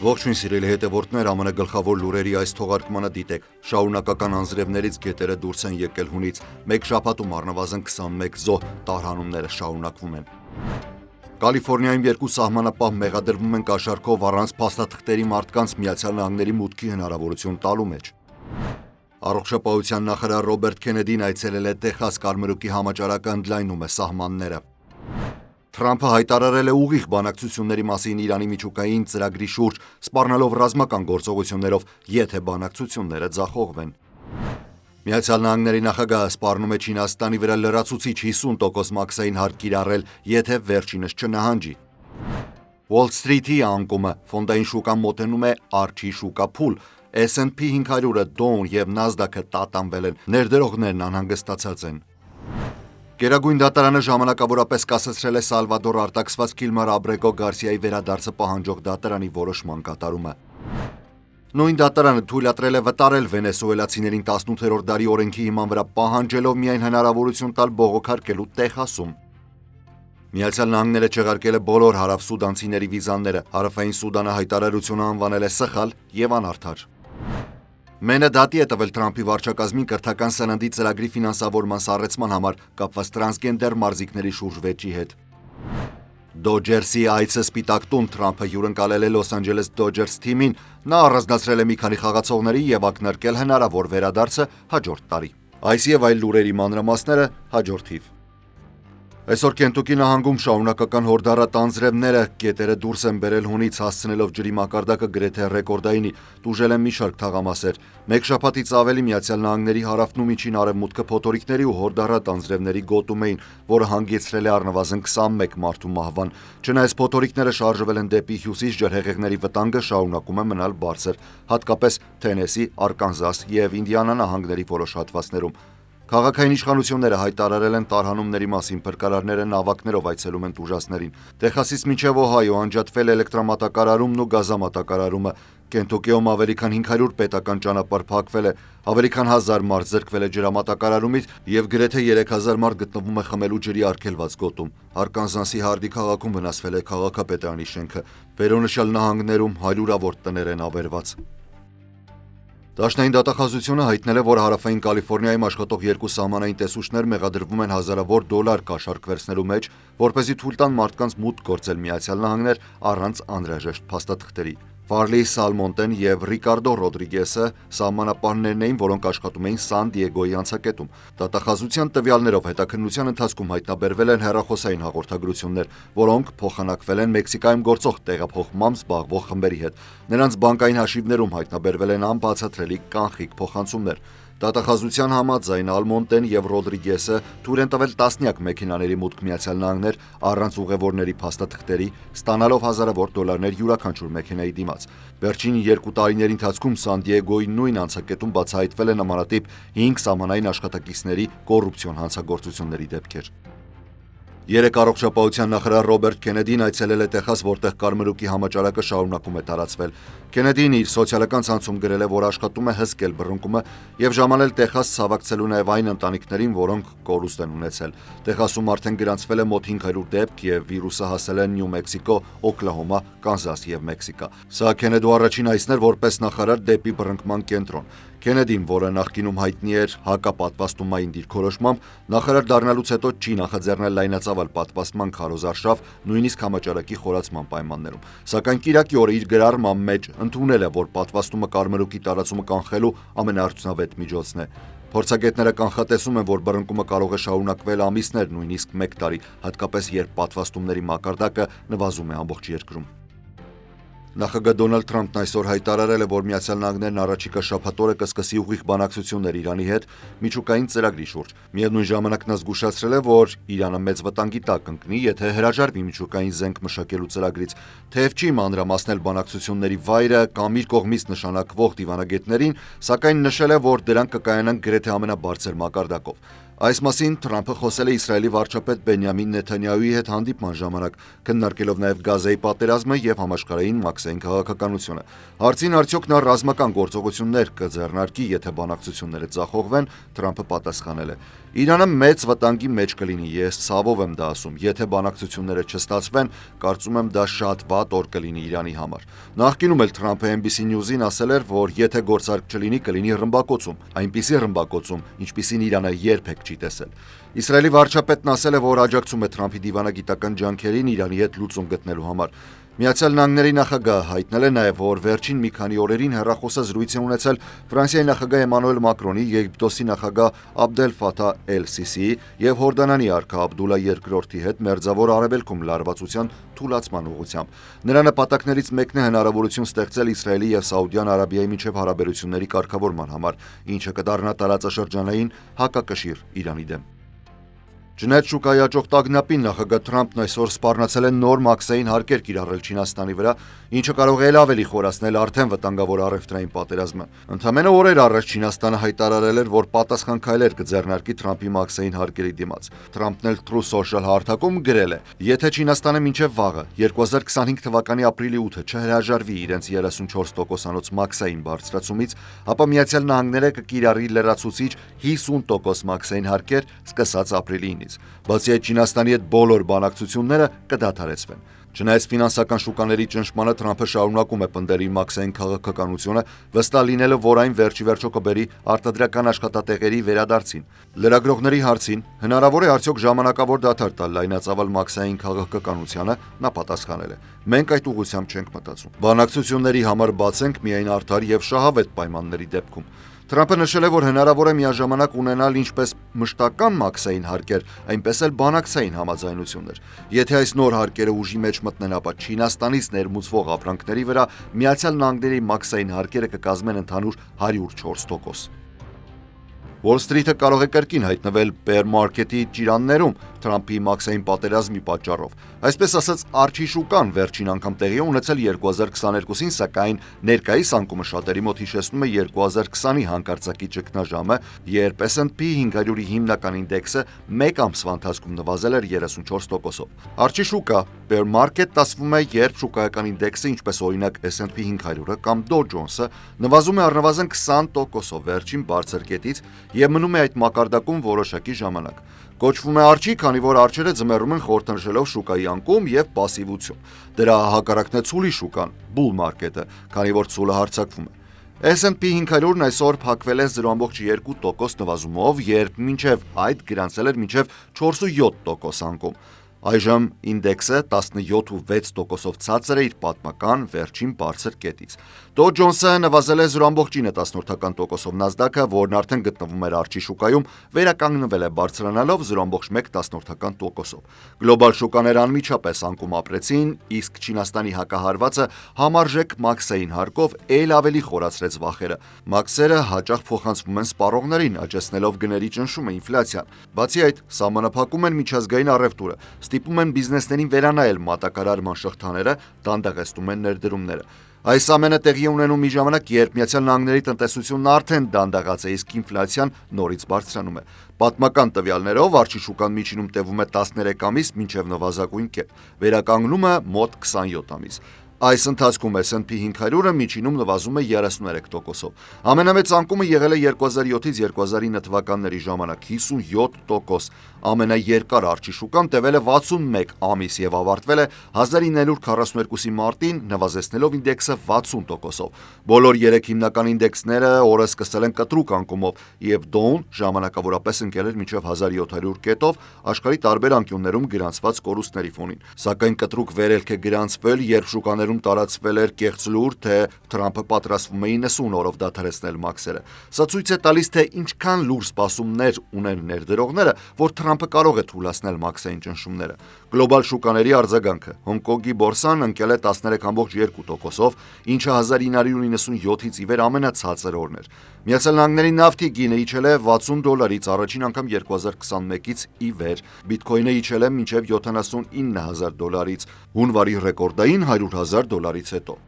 Ողջույն սիրելի հետևորդներ, ԱՄՆ գլխավոր լուրերի այս թողարկմանը դիտեք։ Շարունակական անձրևներից գետերը դուրս են եկել հունից, մեկ շաբաթում առնվազն 21 զոհ, տարհանումները շարունակվում են։ Կալիֆոռնիայում երկու սահմանապահ մեղադրվում են կաշառքով առանց փաստաթղթերի մարդկանց ԱՄՆ մուտքի հնարավորություն տալու մեջ։ Առողջապահության նախարար Ռոբերտ Քենեդին այցելել է Տեխաս, կարմրուկի համաճարակը ընդլայնում է սահմանները։ Թրամփը հայտարարել է ուղիղ բանակցությունների մասին Իրանի միջուկային ծրագրի շուրջ, սպառնալով ռազմական գործողություններով, եթե բանակցությունները ձախողվեն։ Միացյալ Նահանգների նախագահը սպառնում է Չինաստանի վրա լրացուցիչ 50% մաքսային հարկ կիրառել, եթե վերջինս չնահանջի։ Wall Street-ի անկումը, ֆոնդային շուկան մոտենում է արջի շուկա փուլ, S&P 500-ը, Dow և Nasdaq-ը տատանվել են, ներդրողներն անհանգստացած են։ Գերագույն դատարանը ժամանակավորապես կասեցրել է Սալվադոր արտաքսված Կիլմար Աբրեգո Գարսիայի վերադարձը պահանջող դատարանի որոշման կատարումը։ Նույն դատարանը թույլատրել է վտարել վենեսուելացիներին 18-րդ դարի օրենքի հիման վրա պահանջելով միայն հնարավորություն տալ բողոքարկելու Տեխասում։ Միացյալ Նահանգները չեղարկել է բոլոր հարավսուդանցիների վիզաները, Հարավային Սուդանը հայտարարությունը անվանել է սխալ և անարդար։ Մենը դատի է տվել Թրամփի վարչակազմին կրթական սննդի ծրագրի ֆինանսավորման սառեցման համար կապված տրանսգենդեր մարզիկների շուրջ վեճի հետ։ Դոջերսի այցը Սպիտակ տուն, Թրամփը հյուրընկալել է Լոս Անջելես Դոջերս թիմին, նա առանձնացրել է մի քանի խաղացողների և ակնարկել հնարավոր վերադարձը հաջորդ տարի։ Այս և այլ լուրերի մանրամասները հաջորդիվ։ Այսօր Քենթուքի նահանգում շարունակական հորդառատ անձրևները գետերը դուրս են բերել հունից, հասցնելով ջրի մակարդակը գրեթե ռեկորդայինի, տուժել են մի շարք թաղամասեր։ Մեկ շաբաթից ավելի Միացյալ Նահանգների հարավն ու միջին արևմուտքը փոթորիկների ու հորդառատ անձրևների գոտում էին, որը հանգեցրել է առնվազն 21 մարդու մահվան։ Չնայած փոթորիկները շարժվել են դեպի հյուսիս, ջրհեղեղների վտանգը շարունակում է մնալ բարձր, հատկապես Թենեսի, Արկանզաս և Ինդիանա նահանգների որոշ հատվածներում։ Քաղաքային իշխանությունները հայտարարել են տարհանումների մասին, փրկարարները նավակներով այցելում են տուժածներին։ Տեխասից մինչև Օհայո անջատվել է էլեկտրամատակարարումն ու գազամատակարարումը։ Քենթուքիում ավելի քան 500 պետական ճանապարհ փակվել է, ավելի քան 1000 մարդ զրկվել է ջրամատակարարումից և գրեթե 3000 մարդ գտնվում է խմելու ջրի արգելված գոտում։ Արկանզասի Հարդի քաղաքում վնասվել է քաղաքապետարանի շենքը, վերոնշյալ նահանգներում հարյուրավոր տներ են ավերված։ Դաշնային դատախազությունը հայտնել է, որ Հարավային Կալիֆոռնիայում աշխատող երկու սահմանային տեսուչներ մեղադրվում են հազարավոր դոլար կաշառք վերցնելու մեջ, որպեսզի թույլ տան մարդկանց մուտք գործել Միացյալ Նահանգներ առանց անհրաժեշտ փաստաթղթերի։ Վարլի Սալմոնտեն և Ռիկարդո Ռոդրիգեսը սահմանապահներն էին, որոնք աշխատում էին Սան Դիեգոյի անցակետում։ Դատախազության տվյալներով հետաքննության ընթացքում հայտնաբերվել են հեռախոսային հաղորդագրություններ, որոնք փոխանակվել են Մեքսիկայում գործող տեղափոխմամբ զբաղվող խմբերի հետ։ Նրանց բանկային հաշիվներում հայտնաբերվել են անբացատրելի կանխիկ փոխանցումներ։ Դատախազության համաձայն Ալմոնտեն և Ռոդրիգեսը թույլ են տվել տասնյակ մեքենաների մուտք Միացյալ Նահանգներ առանց ուղևորների փաստաթղթերի, ստանալով հազարավոր դոլարներ յուրաքանչյուր մեքենայի դիմաց։ Վերջին 2 տարիների ընթացքում Սան Դիեգոյի նույն անցակետում բացահայտվել է նմանատիպ 5 սահմանային աշխատակիցների կոռուպցիոն հանցագործությունների դեպքեր։ Երեկ առողջապահության նախարար Ռոբերտ Քենեդին այցելել է Տեխաս, որտեղ կարմրուկի համաճարակը շարունակում է տարածվել։ Քենեդին իր սոցիալական ցանցում գրել է, որ աշխատում է հսկել բռնկումը և ժամանել Տեխաս ցավակցելու նաև այն ընտանիքներին, որոնք կորուստ են ունեցել։ Տեխասում արդեն գրանցվել է մոտ 500 դեպք և վիրուսը հասել է Նյու Մեքսիկո, Օքլահոմա, Կանզաս և Մեքսիկա։ Սա Քենեդու առաջին այցն էր որպես նախարար դեպի բռնկման կենտրոն։ Քենեդին, որը նախկինում հայտնի էր հակապատվաստումային դիրքորոշմամբ, նախարար դառնալուց հետո չի նախաձեռնել լայնածավալ պատվաստման քարոզարշավ, նույնիսկ համաճարակի խորացման պայմաններում։ Սակայն կիրակի օրը իր գրառման մեջ ընդունել է, որ պատվաստումը կարմրուկի տարածումը կանխելու ամենաարդյունավետ միջոցն է։ Փորձագետները կանխատեսում են, որ բռնկումը կարող է շարունակվել ամիսներ, նույնիսկ 1 տարի, հատկապես երբ պատվաստումների մակարդակը նվազում է ամբողջ երկրում։ Նախագահ Դոնալդ Թրամփն այսօր հայտարարել է, որ Միացյալ Նահանգներն առաջիկա շաբաթ օրը կսկսի ուղիղ բանակցություններ Իրանի հետ միջուկային ծրագրի շուրջ։ Միևնույն ժամանակ նա զգուշացրել է, որ Իրանը մեծ վտանգի տակ կընկնի, եթե հրաժարվի միջուկային զենք մշակելու ծրագրից։ Թեև չի մանրամասնել բանակցությունների վայրը կամ իր կողմից նշանակվող դիվանագետներին, սակայն նշել է, որ դրանք կկայանան գրեթե ամենաբարձր մակարդակով։ Այս մասին Թրամփը խոսել է Իսրայելի վարչապետ Բենյամին Նեթանյահուի հետ հանդիպման ժամանակ, քննարկելով նաև Գազայի պատերազմը և համաշխարհային մաքսային քաղաքականությունը։ Հարցին արդյոք նա ռազմական գործողություններ կձեռնարկի, եթե բանակցությունները ձախողվեն, Թրամփը պատասխանել է. Իրանը մեծ վտանգի մեջ կլինի, ես ցավով եմ դա ասում, եթե բանակցությունները չստացվեն, կարծում եմ դա շատ վատ օր կլինի Իրանի համար։ Նախկինում էլ Թրամփը NBC News-ին ասել էր, որ եթե գործարք չլինի, կլինի ռմբակոծում, այնպիսի ռմբակոծում, ինչպիսին Իրանը երբեք չի տեսել։ Իսրայելի վարչապետն ասել է, որ աջակցում է Թրամփի դիվանագիտական ջանքերին Իրանի հետ լուծում գտնելու համար։ Միացյալ Նահանգների նախագահը հայտնել է նաև, որ վերջին մի քանի օրերին հեռախոսազրույց է ունեցել Ֆրանսիայի նախագահ Էմանուել Մակրոնի, Եգիպտոսի նախագահ Աբդել Ֆաթահ էլ-Սիսիի եւ Հորդանանի արքա Աբդուլլա II-ի հետ Մերձավոր Արևելքում լարվածության թուլացման ուղղությամբ։ Նրա նպատակներից մեկն է հնարավորություն ստեղծել Իսրայելի եւ Սաուդյան Արաբիայի միջև հարաբերությունների կարգավորման համար, ինչը կդառնա տարածաշրջանային հակակշիռ Իրանի դեմ։ Չնայած շուկայի աճող տագնապին նախագահ Թրամփն այսօր սպառնացել է նոր մաքսային հարկեր կիրառել Չինաստանի վրա, ինչը կարող է ել ավելի խորացնել արդեն վտանգավոր առևտրային պատերազմը։ Ընդամենը օրեր առաջ Չինաստանը հայտարարել էր, որ պատասխան քայլեր կձեռնարկի Թրամփի մաքսային հարկերի դիմաց։ Թրամփն էլ Truth Social հարթակում գրել է. «Եթե Չինաստանը մինչև վաղը 2025 թվականի ապրիլի 8-ը չհրաժարվի իրենց 34%-անոց մաքսային բարձրացումից, ապա Միացյալ Նահանգները կկիրառի լրացուցիչ 50% մաքսային հարկեր սկսած ապրիլի 9-ից։ Բացի այդ, Չինաստանի հետ բոլոր բանակցությունները կդադարեցվեն»։ Չնայած ֆինանսական շուկաների ճնշմանը Թրամփը շարունակում է պնդել իր մաքսային քաղաքականությունը, վստահ լինելով, որ այն վերջի վերջո կբերի արտադրական աշխատատեղերի վերադարձին։ Լրագրողների հարցին, հնարավոր է արդյոք ժամանակավոր դադար տալ լայնածավալ մաքսային քաղաքականությանը, նա պատասխանել է. «Մենք այդ ուղղությամբ չենք մտածում։ Բանակցությունների համար բաց ենք միայն արդար եւ շահավետ պայմանների դեպքում»։ Թրամփը նշել է, որ հնարավոր է միաժամանակ ունենալ ինչպես մշտական մաքսային հարկեր, այնպես էլ բանակցային համաձայնություններ։ Եթե այս նոր հարկերը ուժի մեջ մտնեն, ապա Չինաստանից ներմուծվող ապրանքների վրա Միացյալ Նահանգների մաքսային հարկերը կկազմեն ընդհանուր 104%։ Wall Street-ը կարող է կրկին հայտնվել bear market-ի ճիրաններում Թրամփի մաքսային պատերազմի պատճառով։ Այսպես ասած, արջի շուկան վերջին անգամ տեղի է ունեցել 2022-ին, սակայն ներկայիս անկումը շատերի մոտ հիշեցնում է 2020-ի հանկարծակի ճգնաժամը, երբ S&P 500-ի հիմնական ինդեքսը մեկ ամսվա ընթացքում նվազել էր 34%-ով։ Արջի շուկա bear market ասվում է, երբ շուկայական ինդեքսը, ինչպես օրինակ S&P 500-ը կամ Dow Jones-ը, նվազում է առնվազն 20%-ով վերջին բարձր կետից եւ մնում է այդ մակարդակում որոշակի ժամանակ։ Կոչվում է արջի, քանի որ արջերը ձմեռում են խորհրդանշելով շուկայի անկում եւ պասիվություն։ Դրա հակառակն է ցուլի շուկան, bull market-ը, քանի որ ցուլը հարձակվում է։ S&P 500-ն այսօր փակվել է 0.2% նվազումով, երբ մինչև այդ գրանցել էր մինչև 4.7% անկում։ Այժմ ինդեքսը 17.6%-ով ցածր է իր պատմական վերջին բարձր կետից։ Dow Jones-ը նվազել է 0.9%-ով, NASDAQ-ը, որն արդեն գտնվում էր արջի շուկայում, վերականգնվել է բարձրանալով 0.1%-ով։ Գլոբալ շուկաները անմիջապես անկում ապրեցին, իսկ Չինաստանի հակահարվածը համարժեք մաքսային հարկով ել ավելի խորացրեց վախերը։ Մաքսերը հաճախ փոխանցվում են սպառողներին, աճեցնելով գների ճնշումը, ինֆլյացիան։ Բացի այդ, սահմանափակում են միջազգային առևտուրը, ստիպում են բիզնեսներին վերանայել մատակարարման շղթաները, դանդաղեցնում են ներդրումները։ Այս ամենը տեղի է ունենում մի ժամանակ, երբ Միացյալ Նահանգների տնտեսությունն արդեն դանդաղած է, իսկ ինֆլյացիան նորից բարձրանում է։ Պատմական տվյալներով արջի շուկան միջինում տևում է 13 ամիս մինչև նվազագույն կետ, վերականգնումը մոտ 27 ամիս։ Այս ընթացքում S&P 500-ը միջինում նվազում է 33%-ով։ Ամենամեծ անկումը եղել է 2007-ից 2009 թվականների ժամանակ 57%։ Ամենաերկար արջի շուկան տևել է 61 ամիս եւ ավարտվել է 1942-ի մարտին, նվազեցնելով ինդեքսը 60%-ով։ Բոլոր 3 հիմնական ինդեքսները օրը սկսել են կտրուկ անկումով, եւ Dow-ն ժամանակավորապես ընկել էր մինչև 1700 կետով աշխարհի տարբեր անկյուններում գրանցված կորուստների ֆոնին։ Սակայն կտրուկ վերելք է գրանցվել, երբ շուկաներում տարածվել էր կեղծ լուր, թե Թրամփը պատրաստվում է 90 օրով դադարեցնել մաքսերը։ Սա ցույց է տալիս, թե ինչքան լուր սպասումներ ունեն ներդրողները, որ Թրամփը կարող է թույլատրել մաքսային ճնշումները։ Գլոբալ շուկաների արձագանքը. Հոնկոնգի բորսան ընկել է 13.2%-ով, ինչը 1997-ից ի վեր ամենացածր օրն էր։ Միացյալ Նահանգների նավթի գինը իջել է $60-ից առաջին անգամ 2021-ից ի վեր։ Բիթքոյնը իջել է մինչև $79,000-ից, հունվարի ռեկորդային $100,000-ից հետո։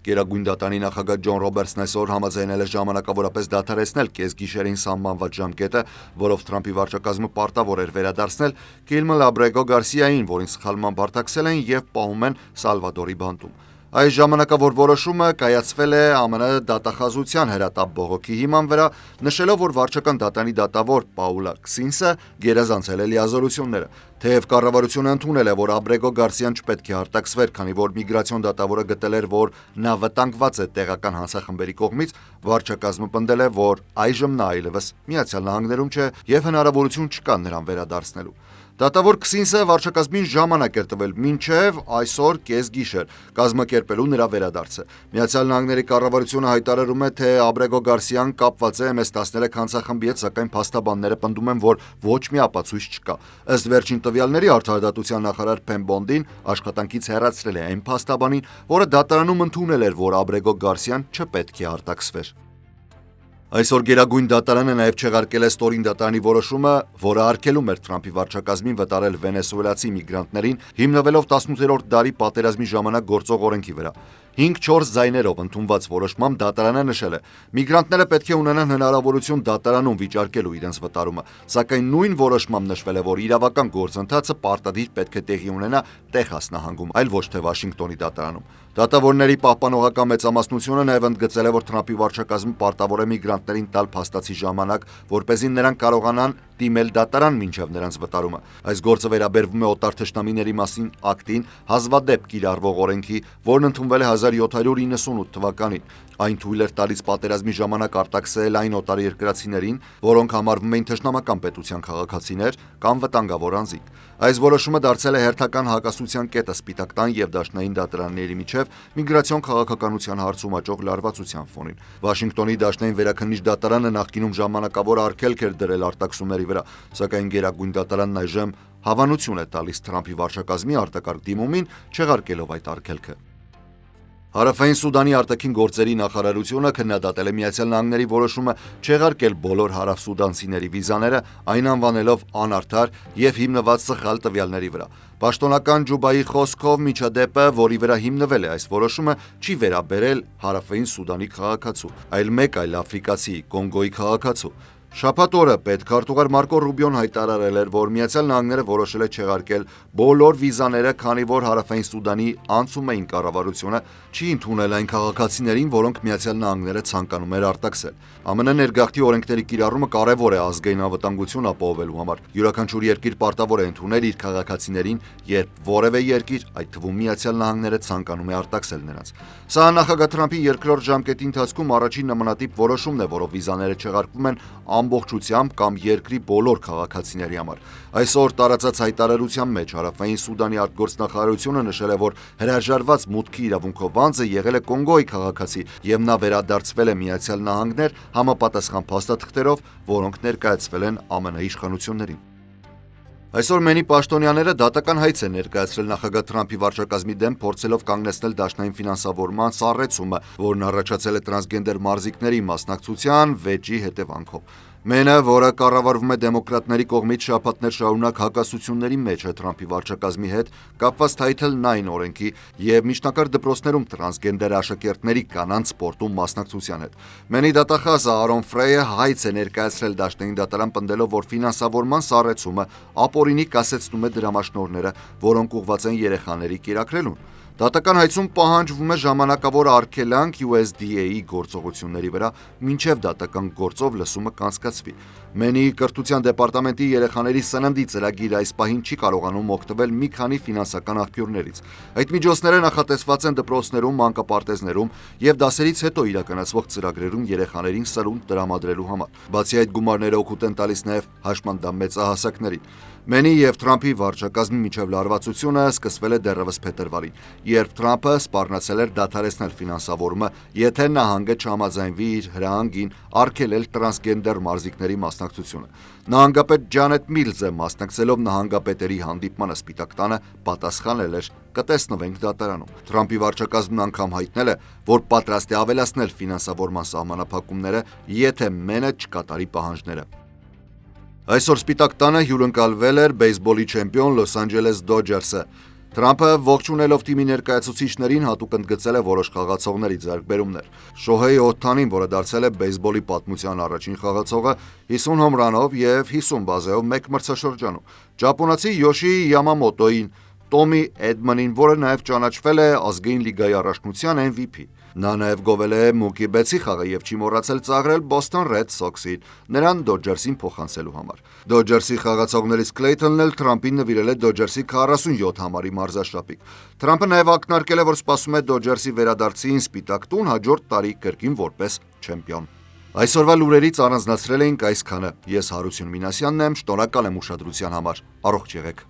Գերագույն դատարանի նախագահ Ջոն Ռոբերտսն այսօր համաձայնել է ժամանակավորապես դադարեցնել կեսգիշերին սահմանված ժամկետը, որով Թրամփի վարչակազմը պարտավոր էր վերադարձնել Կիլմը Լաբրեգո Գարսիային, որին սխալմամբ հարթակցել են եւ պահում են Սալվադորի բանտում։ Այս ժամանակավոր որոշումը կայացվել է ԱՄՆ դատախազության հրատապ բողոքի հիման վրա, նշելով, որ վարչական դատարանի դատավոր Պաուլա Քսինսը գերազանցել է լիազորությունները։ Թեև կառավարությունը ընդունել է, որ Աբրեգո Գարսիան չպետք է արտաքսվեր, քանի որ միգրացիոն դատավորը գտել էր, որ նա վտանգված է տեղական հանցախմբերի կողմից, վարչակազմը պնդել է, որ այժմ նա այլևս Միացյալ Նահանգներում չէ եւ հնարավորություն չկա նրան վերադարձնելու։ Դատավոր Քսինսը վարչակազմին ժամանակ էր տվել մինչև այսօր կեսգիշեր կազմակերպելու նրա վերադարձը։ Միացյալ Նահանգների կառավարությունը հայտարարում է, թե Աբրեգո Գարսիան կապված է MS-13 հանցախմբի հետ, սակայն փաստաբանները պնդում են, որ ոչ մի ապացույց չկա։ Ըստ վերջին տվյալների արդարադատության նախարար Փեմ Բոնդին աշխատանքից հեռացրել է այն փաստաբանին, որը դատարանում ընդունել էր, որ Աբրեգո Գարսիան չպետք է արտաքսվեր։ Այսօր Գերագույն դատարանը նաև չեղարկել է ստորին դատարանի որոշումը, որը արգելում էր Թրամփի վարչակազմին վտարել վենեսուելացի միգրանտներին, հիմնվելով 18-րդ դարի պատերազմի ժամանակ գործող օրենքի վրա։ 5-4 ձայներով ընդունված որոշմամբ դատարանը նշել է. միգրանտները պետք է ունենան հնարավորություն դատարանում վիճարկելու իրենց վտարումը, սակայն նույն որոշմամբ նշվել է, որ իրավական գործընթացը պարտադիր պետք է տեղի ունենա Տեխաս նահանգում, այլ ոչ թե Վաշինգտոնի դատարանում։ Դատավորների պահպանողական մեծամասնությունը նաև ընդգծել է, որ Թրամփի վարչակազմը պարտավոր է միգրանտներին տալ փաստացի ժամանակ, որպեսզի նրանք կարողանան դիմել դատարան մինչև նրանց վտարումը։ Այս գործը վերաբերվում է օտար թշնամիների մասին ակտին, հազվադեպ կիրառվող օրենքի, որն ընդունվել է 1798 թվականին։ Այն թույլ էր տալիս պատերազմի ժամանակ արտաքսել այն օտարերկրացիներին, որոնք համարվում էին թշնամական պետության քաղաքացիներ կամ վտանգավոր անձինք։ Այս որոշումը դարձել է հերթական հակասության կետը Սպիտակ տան եւ դաշնային դատարանների միջև միգրացիոն քաղաքականության հարցում աճող լարվածության ֆոնին։ Վաշինգտոնի դաշնային վերաքննիչ դատարանը նախկինում ժամանակավոր արգելք էր դրել արտաքսումների վրա, սակայն Գերագույն դատարանն այժմ հավանություն է տալիս Թրամփի վարչակազմի արտակարգ դիմումին, չեղարկելով այդ արգելքը։ Հարավային Սուդանի արտաքին գործերի նախարարությունը քննադատել է Միացյալ Նահանգների որոշումը չեղարկել բոլոր հարավսուդանցիների վիզաները, այն անվանելով անարդար եւ հիմնված սխալ տվյալների վրա։ Պաշտոնական Ջուբայի խոսքով միջադեպը, որի վրա հիմնվել է այս որոշումը, չի վերաբերել Հարավային Սուդանի քաղաքացու, այլ մեկ այլ աֆրիկացի Կոնգոյի քաղաքացու։ Շաբաթ օրը պետքարտուղար Մարկո Ռուբիոն հայտարարել էր, որ Միացյալ Նահանգները որոշել է չեղարկել բոլոր վիզաները, քանի որ Հարավային Սուդանի անցումային կառավարությունը չի ընդունել այն քաղաքացիներին, որոնք Միացյալ Նահանգները ցանկանում էր արտաքսել։ ԱՄՆ ներգաղթի օրենքների կիրառումը կարևոր է ազգային անվտանգություն ապահովելու համար։ Յուրաքանչյուր երկիր պարտավոր է ընդունել իր քաղաքացիներին, երբ որևէ երկիր, այդ թվում Միացյալ Նահանգները, ցանկանում է արտաքսել նրանց։ Սա նախագահ Թրամփի երկրորդ ժամկետի ընթացքում առաջին նմանատիպ որոշումն է, որով վիզաները չեղարկվում են ամբողջությամբ կամ երկրի բոլոր քաղաքացիների համար։ Այսօր տարածած հայտարարության մեջ Հարավային Սուդանի արտգործնախարարությունը նշել է, որ հրաժարված մուտքի իրավունքով անձը եղել է Կոնգոյի քաղաքացի եւ նա վերադարձվել է Միացյալ Նահանգներ համապատասխան փաստաթղթերով, որոնք ներկայացվել են ԱՄՆ իշխանություններին։ Այսօր Մենի պաշտոնյաները դատական հայց են ներկայացրել նախագահ Թրամփի վարչակազմի դեմ, փորձելով կանգնեցնել դաշնային ֆինանսավորման սառեցումը, որն առաջացել է տրանսգենդեր մարզիկների մասնակցության վեճի հետևանքով։ Մենը, որը կառավարվում է դեմոկրատների կողմից, շաբաթներ շարունակ հակասությունների մեջ է Թրամփի վարչակազմի հետ կապված Title 9 օրենքի եւ միջնակարգ դպրոցներում տրանսգենդեր աշակերտների կանանց սպորտում մասնակցության հետ։ Մենի դատախազը Արոն Ֆրեյը հայց է ներկայացրել դաշնային դատարան, պնդելով, որ ֆինանսավորման սառեցումը ապօրինի կասեցնում է դրամաշնորհները, որոնք ուղղված են երեխաների կերակրելուն։ Դատական հայցում պահանջվում է ժամանակավոր արգելանք USDA-ի գործողությունների վրա, մինչև դատական գործով լսումը կանցկացվի։ Մենի կրթության դեպարտամենտի երեխաների սննդի ծրագիրը այս պահին չի կարողանում օգտվել մի քանի ֆինանսական աղբյուրներից։ Այդ միջոցները նախատեսված են դպրոցներում, մանկապարտեզներում եւ դասերից հետո իրականացվող ծրագրերում երեխաներին սնունդ տրամադրելու համար։ Բացի այդ, գումարները օգուտ են տալիս նաեւ հաշմանդամ մեծահասակներին։ Մենի եւ Թրամփի վարչակազմի միջև լարվածությունը սկսվել է դեռևս փետրվարին, երբ Թրամփը սպառնացել էր դադարեցնել ֆինանսավորումը, եթե նահանգը չհամաձայնվի իր հրահանգին արգելել տրանսգենդեր մարզիկների մասնակցությունը։ Նահանգապետ Ջանետ Միլզը, մասնակցելով նահանգապետերի հանդիպմանը Սպիտակ տանը, պատասխանել էր. «Կտեսնվենք դատարանում»։ Թրամփի վարչակազմն անգամ հայտնել է, որ պատրաստ է ավելացնել ֆինանսավորման սահմանափակումները, եթե Մենը չկատարի պահանջները։ Այսօր Սպիտակ տանը հյուրընկալվել էր բեյսբոլի չեմպիոն Լոս Անջելես Դոջերսը։ Թրամփը ողջունելով թիմի ներկայացուցիչներին հատուկ ընդգծել է որոշ խաղացողների ձեռքբերումներ։ Շոհեյ Օհթանին, որը դարձել է բեյսբոլի պատմության առաջին խաղացողը 50 հոմրանով եւ 50 բազեով մեկ մրցաշրջանում, ճապոնացի Յոշի Յամամոտոին, Տոմի Էդմանին, որը նաև ճանաչվել է ազգային լիգայի առաջնության MVP։ Նա նաև գովել է Mookie Betts-ի խաղը եւ չի մոռացել ծաղրել Boston Red Sox-ին, նրան Dodgers-ին փոխանցելու համար։ Dodgers-ի խաղացողներից Քլեյթոնն էլ Թրամփին նվիրել է Dodgers-ի 47 համարի մարզաշապիկ։ Թրամփը նաև ակնարկել է, որ սպասում է Dodgers-ի վերադարձին Սպիտակ տուն հաջորդ տարի կրկին որպես չեմպիոն։ Այսօրվա լուրերից առանձնացրել էինք այսքանը։ Ես Հարություն Մինասյանն եմ, շնորհակալ եմ ուշադրության համար։ Առողջ եղեք։